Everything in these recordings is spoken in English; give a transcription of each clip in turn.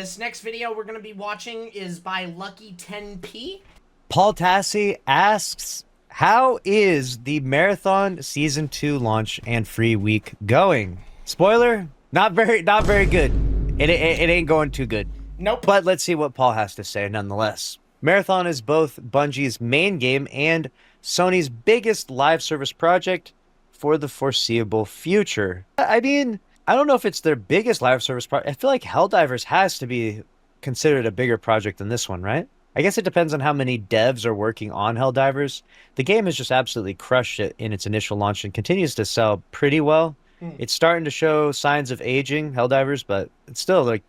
This next video we're going to be watching is by Lucky10p. Paul Tassi asks, how is the Marathon Season 2 launch and free week going? Spoiler, not very good. It ain't going too good. Nope. But let's see what Paul has to say nonetheless. Marathon is both Bungie's main game and Sony's biggest live service project for the foreseeable future. I mean, I don't know if it's their biggest live service project. I feel like Helldivers has to be considered a bigger project than this one, right? I guess it depends on how many devs are working on Helldivers. The game has just absolutely crushed it in its initial launch and continues to sell pretty well. It's starting to show signs of aging, Helldivers, but it's still like,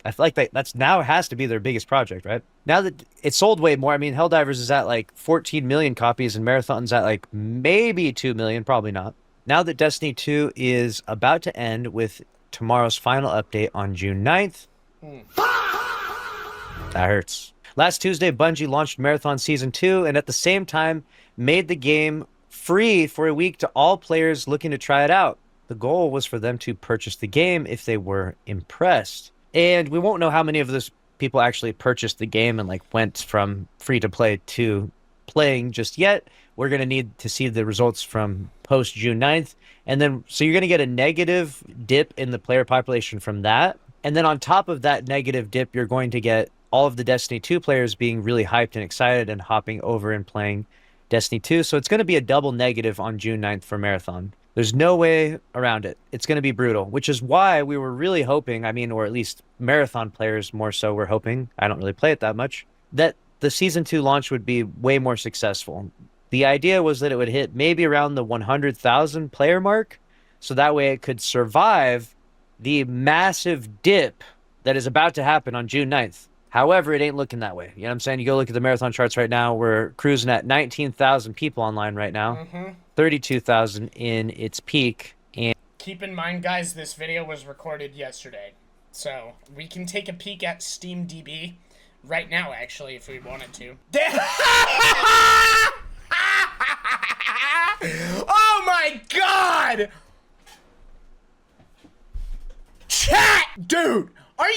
I feel like that's now has to be their biggest project, right? Now that it's sold way more, I mean, Helldivers is at like 14 million copies and Marathon's at like maybe 2 million, probably not. Now that Destiny 2 is about to end with tomorrow's final update on June 9th, that hurts. Last Tuesday, Bungie launched Marathon Season 2 and at the same time made the game free for a week to all players looking to try it out. The goal was for them to purchase the game if they were impressed. And we won't know how many of those people actually purchased the game and like went from free to play to playing just yet. We're going to need to see the results from post June 9th. And then, so you're going to get a negative dip in the player population from that. And then on top of that negative dip, you're going to get all of the Destiny 2 players being really hyped and excited and hopping over and playing Destiny 2. So it's going to be a double negative on June 9th for Marathon. There's no way around it. It's going to be brutal, which is why we were really hoping, I mean, or at least Marathon players more so were hoping, I don't really play it that much, that the Season 2 launch would be way more successful. The idea was that it would hit maybe around the 100,000 player mark, so that way it could survive the massive dip that is about to happen on June 9th. However, it ain't looking that way. You know what I'm saying? You go look at the Marathon charts right now, we're cruising at 19,000 people online right now. 32,000 in its peak. And keep in mind, guys, this video was recorded yesterday. So we can take a peek at SteamDB right now, actually, if we wanted to. Oh my god! Chat! Dude! Are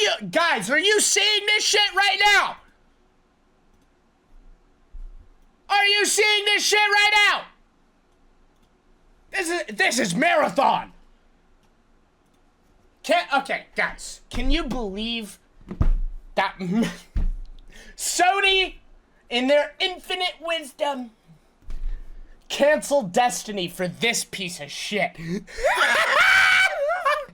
you seeing this shit right now? Are you seeing this shit right now? This is Marathon. Okay, guys, can you believe that Sony, in their infinite wisdom, canceled Destiny for this piece of shit?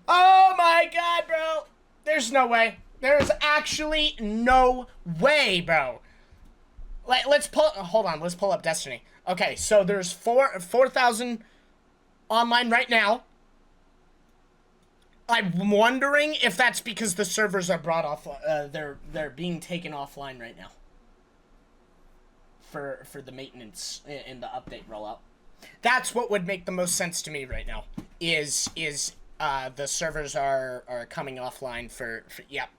Oh my god, bro. There's no way. There's actually no way, bro. Let's pull up Destiny. Okay, so there's 4,000 online right now. I'm wondering if that's because the servers are brought off. They're being taken offline right now for the maintenance in the update rollout. That's what would make the most sense to me right now. Is the servers are coming offline for yep.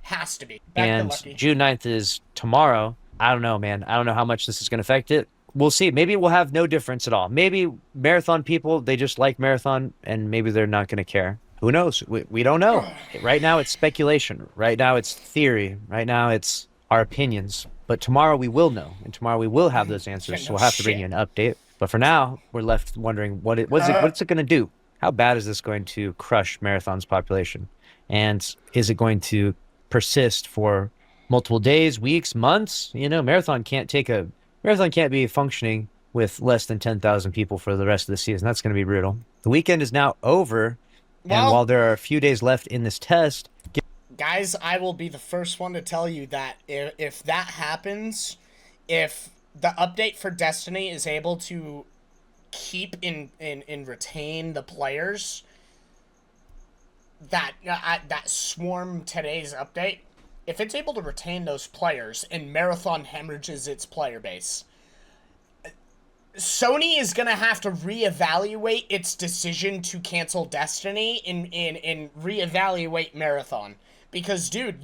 Has to be. And June 9th is tomorrow. I don't know, man. I don't know how much this is going to affect it. We'll see. Maybe we'll have no difference at all. Maybe Marathon people, they just like Marathon, and maybe they're not going to care. Who knows? We don't know. Right now it's speculation. Right now it's theory. Right now it's our opinions. But tomorrow we will know, and tomorrow we will have those answers, so we'll have to bring you an update. But for now, we're left wondering what's it going to do? How bad is this going to crush Marathon's population? And is it going to persist for multiple days, weeks, months? You know, Marathon can't be functioning with less than 10,000 people for the rest of the season. That's going to be brutal. The weekend is now over, and while there are a few days left in this test, guys, I will be the first one to tell you that if that happens, if the update for Destiny is able to keep and retain the players that swarm today's update, if it's able to retain those players and Marathon hemorrhages its player base, Sony is going to have to reevaluate its decision to cancel Destiny and reevaluate Marathon. Because, dude,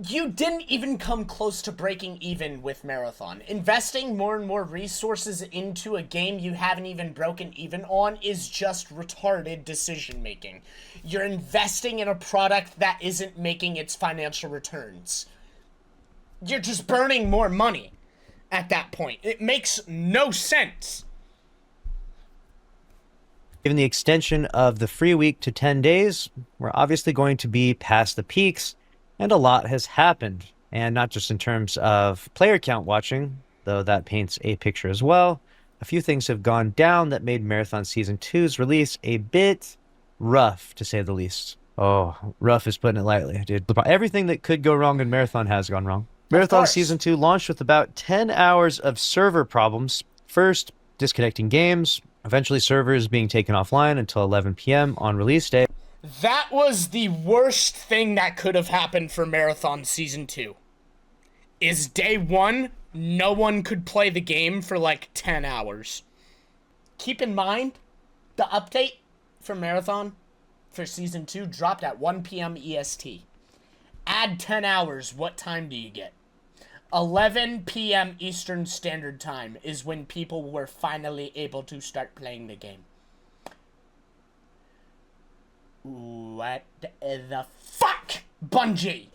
You didn't even come close to breaking even with Marathon. Investing more and more resources into a game you haven't even broken even on is just retarded decision making. You're investing in a product that isn't making its financial returns. You're just burning more money at that point. It makes no sense. Given the extension of the free week to 10 days, we're obviously going to be past the peaks, and a lot has happened. And not just in terms of player count watching, though that paints a picture as well. A few things have gone down that made Marathon Season 2's release a bit rough, to say the least. Oh, rough is putting it lightly, dude. Everything that could go wrong in Marathon has gone wrong. Marathon Season 2 launched with about 10 hours of server problems. First, disconnecting games, eventually servers being taken offline until 11 p.m. on release day. That was the worst thing that could have happened for Marathon Season 2. Is day 1, no one could play the game for like 10 hours. Keep in mind, the update for Marathon for Season 2 dropped at 1 p.m. EST. Add 10 hours, what time do you get? 11 p.m. Eastern Standard Time is when people were finally able to start playing the game. What the fuck, Bungie?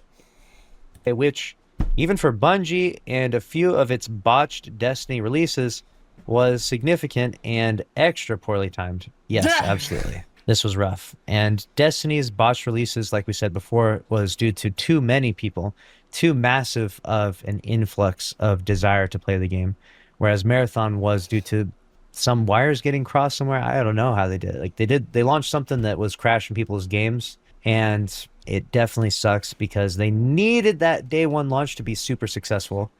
Which, even for Bungie and a few of its botched Destiny releases, was significant and extra poorly timed. Yes, absolutely. This was rough. And Destiny's botched releases, like we said before, was due to too many people, too massive of an influx of desire to play the game. Whereas Marathon was due to some wires getting crossed somewhere. I don't know how they did it. Like they launched something that was crashing people's games, and it definitely sucks because they needed that day one launch to be super successful.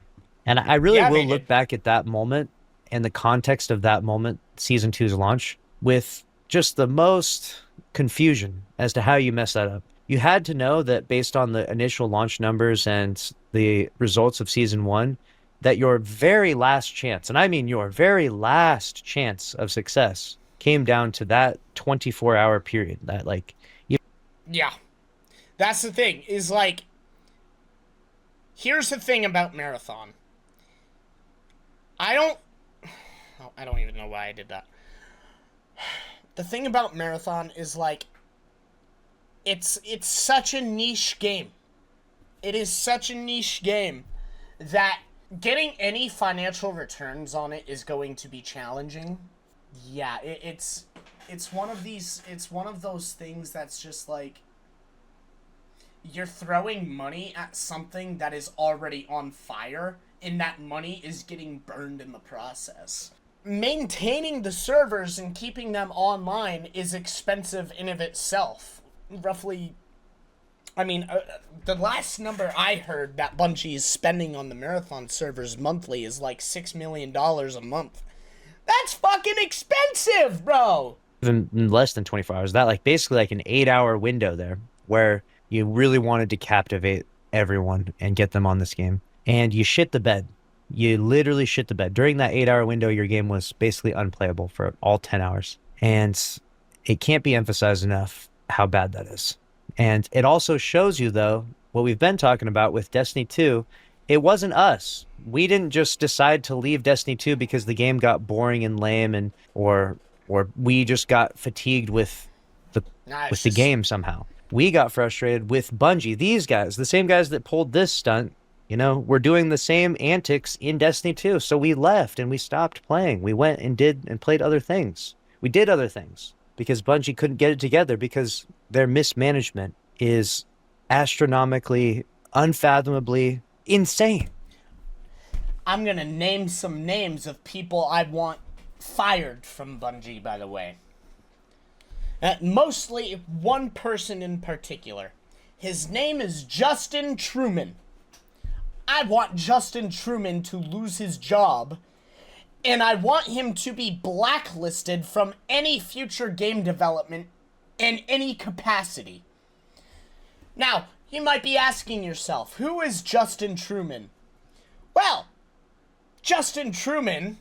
And I really will look back at that moment and the context of that moment, Season 2's launch, with just the most confusion as to how you mess that up. You had to know that based on the initial launch numbers and the results of Season 1, that your very last chance, and I mean your very last chance of success, came down to that 24-hour period. That, like, yeah. That's the thing, is like, here's the thing about Marathon. I don't even know why I did that. The thing about Marathon is, like, it's such a niche game. It is such a niche game that getting any financial returns on it is going to be challenging. Yeah, it's one of those things that's just like, you're throwing money at something that is already on fire, and that money is getting burned in the process. Maintaining the servers and keeping them online is expensive in of itself. Roughly, I mean, the last number I heard that Bungie is spending on the Marathon servers monthly is like $6 million a month. That's fucking expensive, bro! even less than 24 hours. That, like, basically like an 8-hour window there where you really wanted to captivate everyone and get them on this game. And you shit the bed. You literally shit the bed. During that 8-hour window, your game was basically unplayable for all 10 hours. And it can't be emphasized enough how bad that is. And it also shows you, though, what we've been talking about with Destiny 2. It wasn't us. We didn't just decide to leave Destiny 2 because the game got boring and lame, and or we just got fatigued with the game somehow. We got frustrated with Bungie. These guys, the same guys that pulled this stunt, were doing the same antics in Destiny 2. So we left and we stopped playing. We went and did and played other things. We did other things because Bungie couldn't get it together because their mismanagement is astronomically, unfathomably insane. I'm gonna name some names of people I want fired from Bungie, by the way. Mostly one person in particular. His name is Justin Truman. I want Justin Truman to lose his job, and I want him to be blacklisted from any future game development in any capacity. Now, you might be asking yourself, who is Justin Truman? Well, Justin Truman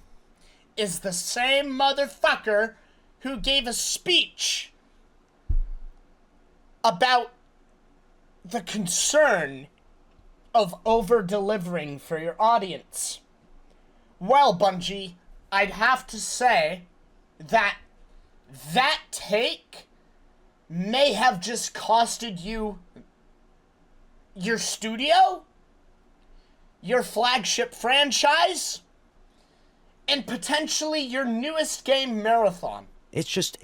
is the same motherfucker who gave a speech about the concern of over-delivering for your audience. Well, Bungie, I'd have to say that take may have just costed you your studio, your flagship franchise, and potentially your newest game, Marathon. It's just,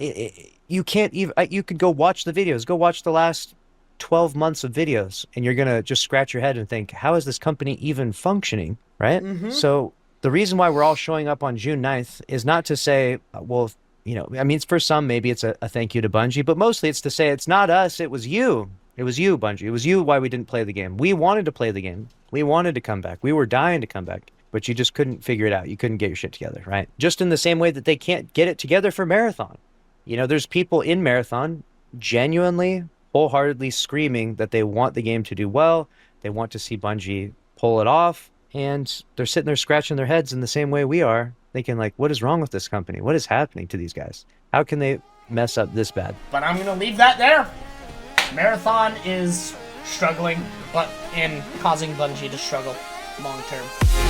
you can't even, you could go watch the videos, go watch the last 12 months of videos, and you're going to just scratch your head and think, how is this company even functioning, right? So the reason why we're all showing up on June 9th is not to say, well, you know, I mean, for some, maybe it's a thank you to Bungie, but mostly it's to say it's not us, it was you. It was you, Bungie. It was you why we didn't play the game. We wanted to play the game. We wanted to come back. We were dying to come back, but you just couldn't figure it out. You couldn't get your shit together, right? Just in the same way that they can't get it together for Marathon. You know, there's people in Marathon genuinely, wholeheartedly screaming that they want the game to do well. They want to see Bungie pull it off. And they're sitting there scratching their heads in the same way we are, thinking like, what is wrong with this company? What is happening to these guys? How can they mess up this bad? But I'm going to leave that there. Marathon is struggling, but in causing Bungie to struggle long term.